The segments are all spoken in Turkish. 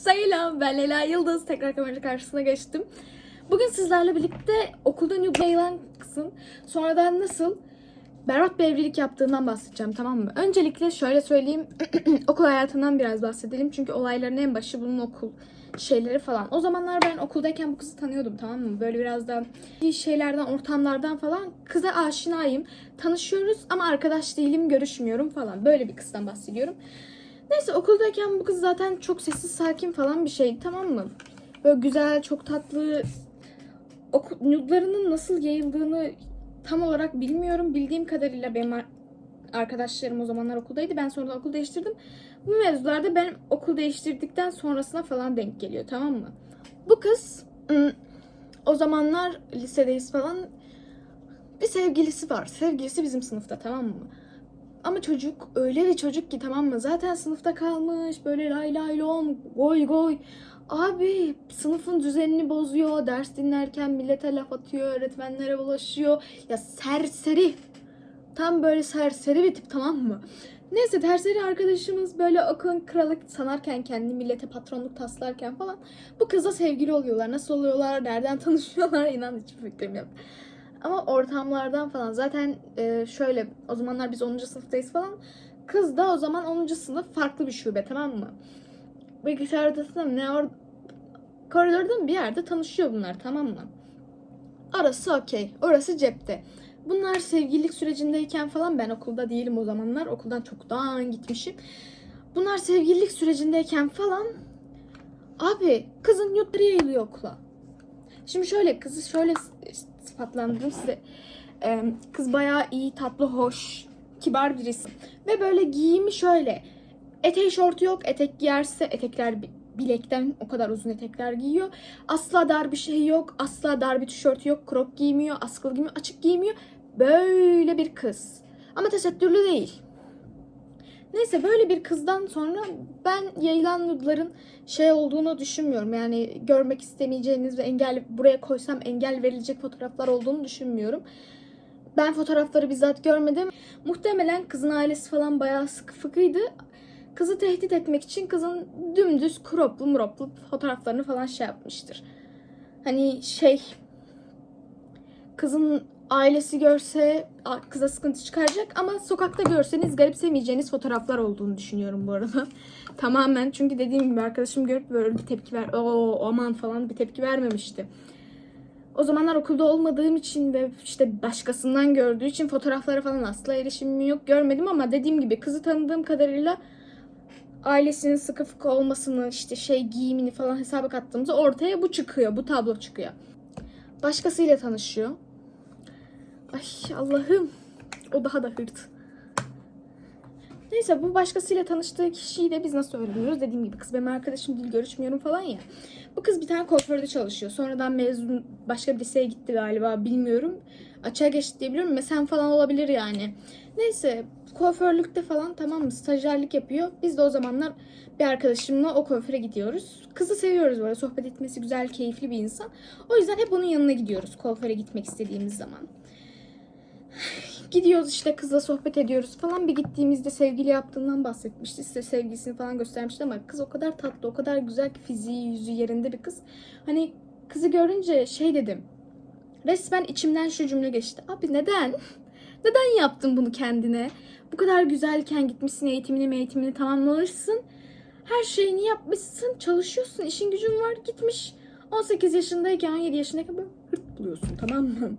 Selam, ben Leyla Yıldız. Tekrar kamera karşısına geçtim. Bugün sizlerle birlikte okulda yayılan kısım sonradan nasıl berbat bir evlilik yaptığından bahsedeceğim, tamam mı? Öncelikle şöyle söyleyeyim. Okul hayatından biraz bahsedelim. Çünkü olayların en başı bunun okul şeyleri falan. O zamanlar ben okuldayken bu kızı tanıyordum, tamam mı? Böyle biraz da şeylerden, ortamlardan falan kıza aşinayım. Tanışıyoruz ama arkadaş değilim, görüşmüyorum falan. Böyle bir kızdan bahsediyorum. Neyse, okuldayken bu kız zaten çok sessiz, sakin falan bir şeydi, tamam mı? Böyle güzel, çok tatlı. Nude'larının nasıl yayıldığını tam olarak bilmiyorum. Bildiğim kadarıyla benim arkadaşlarım o zamanlar okuldaydı. Ben sonradan okul değiştirdim. Bu mevzularda ben okul değiştirdikten sonrasına falan denk geliyor, tamam mı? Bu kız o zamanlar lisedeyiz falan. Bir sevgilisi var. Sevgilisi bizim sınıfta, tamam mı? Ama çocuk öyle bir çocuk ki, tamam mı? Zaten sınıfta kalmış. Böyle lay lay lom, goy goy. Abi sınıfın düzenini bozuyor. Ders dinlerken millete laf atıyor. Öğretmenlere bulaşıyor. Ya serseri. Tam böyle serseri bir tip, tamam mı? Neyse, terseri arkadaşımız böyle okulun kralı sanarken, kendi millete patronluk taslarken falan bu kızla sevgili oluyorlar. Nasıl oluyorlar, nereden tanışıyorlar, inan hiçbir fikrim yok. Ama ortamlardan falan zaten şöyle, o zamanlar biz 10. sınıftayız falan. Kız da o zaman 10. sınıf, farklı bir şube, tamam mı? Bilgisayar odasında mı ne, koridorda bir yerde tanışıyor bunlar, tamam mı? Orası okey, orası cepte. Bunlar sevgililik sürecindeyken falan, ben okulda değilim o zamanlar. Okuldan çoktan gitmişim. Bunlar sevgililik sürecindeyken falan abi kızın nude'ları yayılıyor okula. Şimdi şöyle, kızı şöyle sıfatlandırayım size. Kız bayağı iyi, tatlı, hoş, kibar birisi. Ve böyle giyimi şöyle. Eteği şortu yok. Etek giyerse etekler bilekten o kadar uzun etekler giyiyor. Asla dar bir şey yok. Asla dar bir tişörtü yok. Crop giymiyor. Askılı giymiyor. Açık giymiyor. Böyle bir kız. Ama tesettürlü değil. Neyse, böyle bir kızdan sonra ben yayılan nude'ların şey olduğunu düşünmüyorum. Yani görmek istemeyeceğiniz ve engel, buraya koysam engel verilecek fotoğraflar olduğunu düşünmüyorum. Ben fotoğrafları bizzat görmedim. Muhtemelen kızın ailesi falan bayağı sıkı fıkıydı. Kızı tehdit etmek için kızın dümdüz croplu muroplu fotoğraflarını falan şey yapmıştır. Hani şey, kızın ailesi görse kıza sıkıntı çıkaracak ama sokakta görseniz garipsemeyeceğiniz fotoğraflar olduğunu düşünüyorum bu arada. Tamamen, çünkü dediğim gibi arkadaşım görüp böyle bir tepki aman falan bir tepki vermemişti. O zamanlar okulda olmadığım için ve işte başkasından gördüğü için fotoğraflara falan asla erişimim yok, görmedim ama dediğim gibi kızı tanıdığım kadarıyla ailesinin sıkı fıkı olmasını, işte şey giyimini falan hesaba kattığımızda ortaya bu çıkıyor, bu tablo çıkıyor. Başkasıyla tanışıyor. Ay Allah'ım, o daha da hırt. Neyse, bu başkasıyla tanıştığı kişiyi de biz nasıl öğreniyoruz? Dediğim gibi kız benim arkadaşım değil, görüşmüyorum falan ya. Bu kız bir tane kuaförde çalışıyor. Sonradan mezun başka bir liseye gitti galiba, bilmiyorum. Açığa geçti diye biliyorum. Mesen falan olabilir yani. Neyse, kuaförlükte falan, tamam mı, stajyerlik yapıyor. Biz de o zamanlar bir arkadaşımla o kuaföre gidiyoruz. Kızı seviyoruz böyle, sohbet etmesi güzel, keyifli bir insan. O yüzden hep onun yanına gidiyoruz kuaföre gitmek istediğimiz zaman. Gidiyoruz işte, kızla sohbet ediyoruz falan. Bir gittiğimizde sevgili yaptığından bahsetmişti. Size sevgilisini falan göstermişti ama kız o kadar tatlı, o kadar güzel ki, fiziği, yüzü yerinde bir kız. Hani kızı görünce şey dedim. Resmen içimden şu cümle geçti. Abi neden? Neden yaptın bunu kendine? Bu kadar güzelken gitmişsin, eğitimini tamamlamışsın. Her şeyini yapmışsın, çalışıyorsun, işin gücün var, gitmiş. 18 yaşındayken, 17 yaşındayken böyle hırt buluyorsun, tamam mı?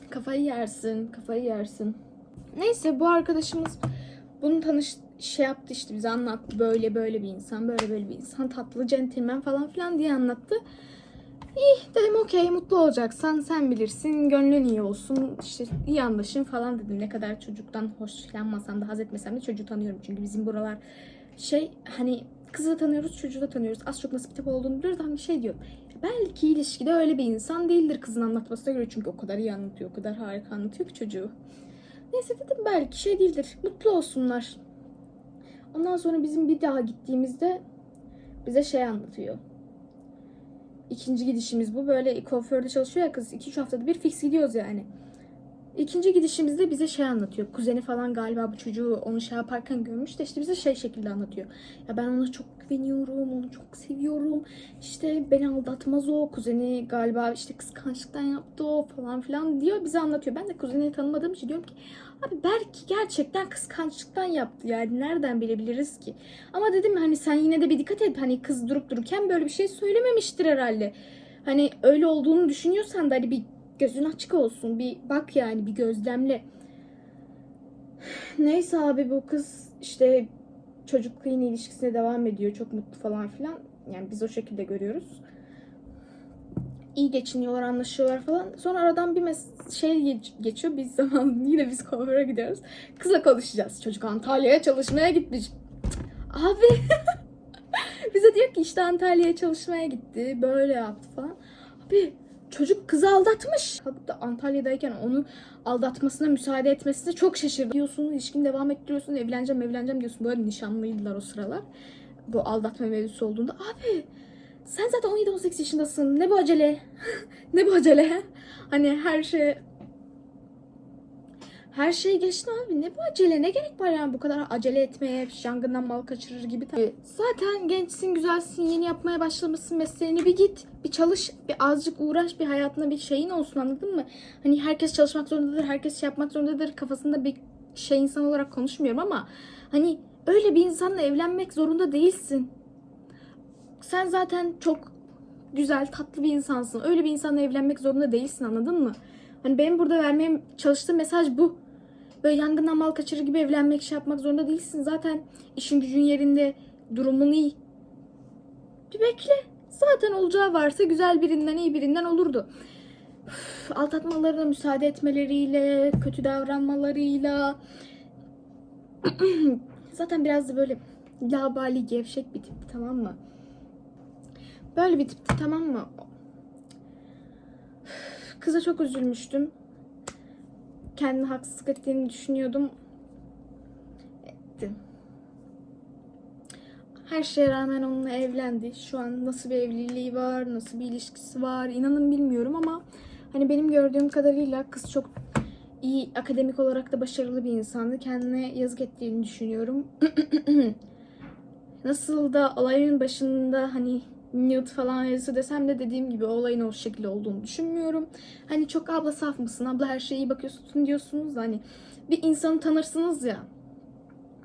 Kafayı yersin, kafayı yersin. Neyse, bu arkadaşımız bunu şey yaptı işte, bize anlattı. Böyle böyle bir insan, böyle böyle bir insan, tatlı, centilmen falan filan diye anlattı. İyi dedim, okey, mutlu olacaksan sen bilirsin, gönlün iyi olsun, işte iyi anlaşın falan dedim. Ne kadar çocuktan hoşlanmasam da, haz etmesem de çocuğu tanıyorum. Çünkü bizim buralar şey, hani kızı da tanıyoruz, çocuğu da tanıyoruz. Az çok nasıl bir tip olduğunu biliyoruz. Hani şey diyor, belki ilişkide öyle bir insan değildir kızın anlatmasına göre. Çünkü o kadar iyi anlatıyor, o kadar harika anlatıyor ki çocuğu. Neyse dedim, belki şey değildir, mutlu olsunlar. Ondan sonra bizim bir daha gittiğimizde bize şey anlatıyor. İkinci gidişimiz bu. Böyle kuaförde çalışıyor ya kız. 2-3 haftada bir fix gidiyoruz yani. İkinci gidişimizde bize şey anlatıyor. Kuzeni falan galiba bu çocuğu onu şey yaparken görmüş de işte bize şey şekilde anlatıyor. Ya ben ona çok güveniyorum, onu çok seviyorum. İşte beni aldatmaz o. Kuzeni galiba işte kıskançlıktan yaptı o falan filan diyor. Bize anlatıyor. Ben de kuzeni tanımadığım için diyorum ki abi belki gerçekten kıskançlıktan yaptı yani nereden bilebiliriz ki? Ama dedim hani sen yine de bir dikkat et. Hani kız durup dururken böyle bir şey söylememiştir herhalde. Hani öyle olduğunu düşünüyorsan da hani bir gözün açık olsun. Bir bak yani bir gözlemle. Neyse abi bu kız işte çocukla yine ilişkisine devam ediyor. Çok mutlu falan filan. Yani biz o şekilde görüyoruz. İyi geçiniyorlar, anlaşıyorlar falan. Sonra aradan bir şey geçiyor. Biz zaman yine biz kuaföre gidiyoruz. Kızla konuşacağız. Çocuk Antalya'ya çalışmaya gitmiş. Abi bize diyor ki işte Antalya'ya çalışmaya gitti. Böyle yaptı falan. Abi çocuk kızı aldatmış. Hatta Antalya'dayken onu aldatmasına müsaade etmesine çok şaşırdım. Diyorsun, ilişkini devam ettiriyorsun, evleneceğim diyorsun. Böyle nişanlıydılar o sıralar. Bu aldatma mevzusu olduğunda. Abi sen zaten 17-18 yaşındasın. Ne bu acele? Ne bu acele? Hani her şey geçti abi. Ne bu acele? Ne gerek var yani bu kadar acele etmeye? Yangından mal kaçırır gibi. Zaten gençsin, güzelsin, yeni yapmaya başlamışsın mesleğini. Bir git, bir çalış, bir azıcık uğraş, bir hayatına bir şeyin olsun anladın mı? Hani herkes çalışmak zorundadır, herkes şey yapmak zorundadır. Kafasında bir şey insan olarak konuşmuyorum ama hani öyle bir insanla evlenmek zorunda değilsin. Sen zaten çok güzel, tatlı bir insansın. Öyle bir insanla evlenmek zorunda değilsin anladın mı? Hani benim burada vermeye çalıştığım mesaj bu. Böyle yangından mal kaçırır gibi evlenmek, şey yapmak zorunda değilsin. Zaten işin gücün yerinde, durumun iyi. Bir bekle. Zaten olacağı varsa güzel birinden, iyi birinden olurdu. Aldatmalarına müsaade etmeleriyle, kötü davranmalarıyla. Zaten biraz da böyle labali, gevşek bir tipti tamam mı? Böyle bir tipti tamam mı? Kıza çok üzülmüştüm. Kendine haksızlık ettiğini düşünüyordum. Ettim. Her şeye rağmen onunla evlendi. Şu an nasıl bir evliliği var, nasıl bir ilişkisi var inanın bilmiyorum ama hani benim gördüğüm kadarıyla kız çok iyi, akademik olarak da başarılı bir insandı. Kendine yazık ettiğini düşünüyorum. Nasıl da olayın başında hani nude falan yazısı desem de dediğim gibi olayın o şekilde olduğunu düşünmüyorum. Hani çok abla saf mısın, abla her şeye iyi bakıyorsun diyorsunuz da hani bir insanı tanırsınız ya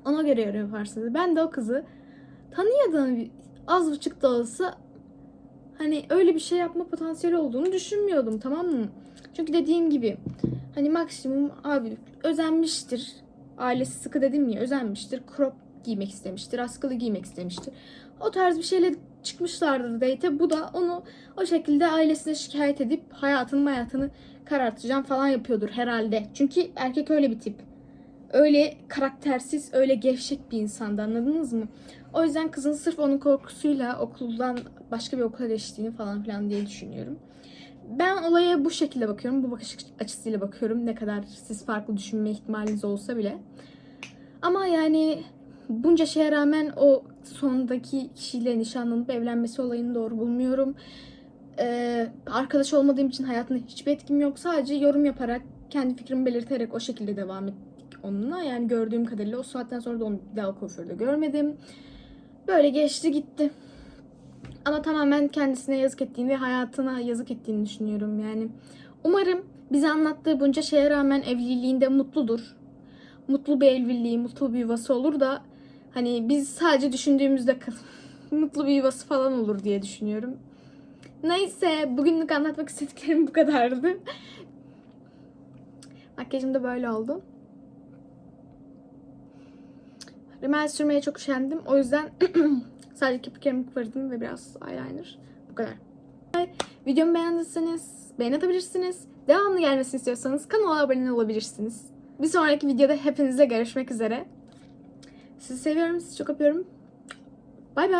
ona göre yorum yaparsınız. Ben de o kızı tanıyordum az buçuk da olsa hani öyle bir şey yapma potansiyeli olduğunu düşünmüyordum tamam mı? Çünkü dediğim gibi hani maksimum abi özenmiştir. Ailesi sıkı dedim ya özenmiştir. Crop giymek istemiştir. Askılı giymek istemiştir. O tarz bir şeyle çıkmışlardır date. Bu da onu o şekilde ailesine şikayet edip hayatını karartacağım falan yapıyordur herhalde. Çünkü erkek öyle bir tip. Öyle karaktersiz, öyle gevşek bir insandı anladınız mı? O yüzden kızın sırf onun korkusuyla okuldan başka bir okula geçtiğini falan filan diye düşünüyorum. Ben olaya bu şekilde bakıyorum. Bu bakış açısıyla bakıyorum. Ne kadar siz farklı düşünme ihtimaliniz olsa bile. Ama yani bunca şeye rağmen o sondaki kişiyle nişanlanıp evlenmesi olayını doğru bulmuyorum. Arkadaş olmadığım için hayatında hiçbir etkim yok. Sadece yorum yaparak, kendi fikrimi belirterek o şekilde devam ettik onunla. Yani gördüğüm kadarıyla o saatten sonra da onu bir daha kuaförde görmedim. Böyle geçti gitti. Ama tamamen kendisine yazık ettiğini ve hayatına yazık ettiğini düşünüyorum yani. Umarım bize anlattığı bunca şeye rağmen evliliğinde mutludur. Mutlu bir evliliği, mutlu bir yuvası olur da hani biz sadece düşündüğümüzde mutlu bir yuvası falan olur diye düşünüyorum. Neyse bugünlük anlatmak istediklerim bu kadardı. Makyajım da böyle oldu. Rimel sürmeye çok üşendim. O yüzden sadece kirpiklerimi kıvırdım ve biraz eyeliner. Bu kadar. Videomu beğendiyseniz beğeni atabilirsiniz. Devamlı gelmesini istiyorsanız kanala abone olabilirsiniz. Bir sonraki videoda hepinizle görüşmek üzere. Sizi seviyorum, sizi çok öpüyorum. Bay bay.